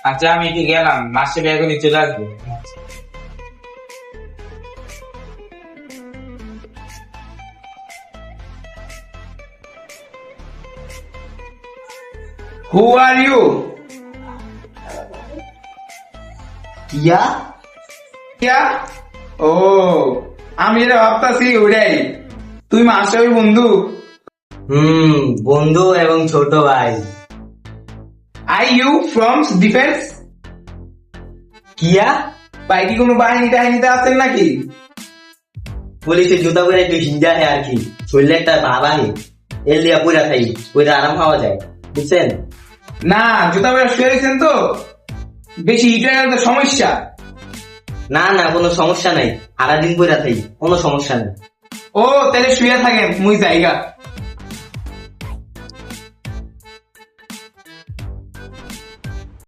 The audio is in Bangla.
আচ্ছা আমি কি গেলাম, মাসে এখনই চলে আসবো। হু আর ইউ? কিয়া? কিয়া? ও, আমি যেটা ভাবতাছি ওইটাই। তুই মাস্টার বন্ধু? বন্ধু এবং ছোট ভাই। I U from defence? কিয়া? ভাই কি কোনো বাহিনী টাহিনীতে আছেন নাকি? পুলিশের জুতা পরে একটু হিন্দা হে আর কি, শরীরে একটা ভাব আহে, এর লিয়া পুরা খাই, ওইটা আরাম পাওয়া যায়, বুঝছেন? না, জুতা পরে শুয়ে গেছেন তো, বেশি হিট হয়ে গেলে তো সমস্যা। না না, কোনো সমস্যা নাই, সারাদিন পুরা থাই, কোনো সমস্যা নেই। ও তাহলে শুয়ে থাকেন, মুই জায়গা।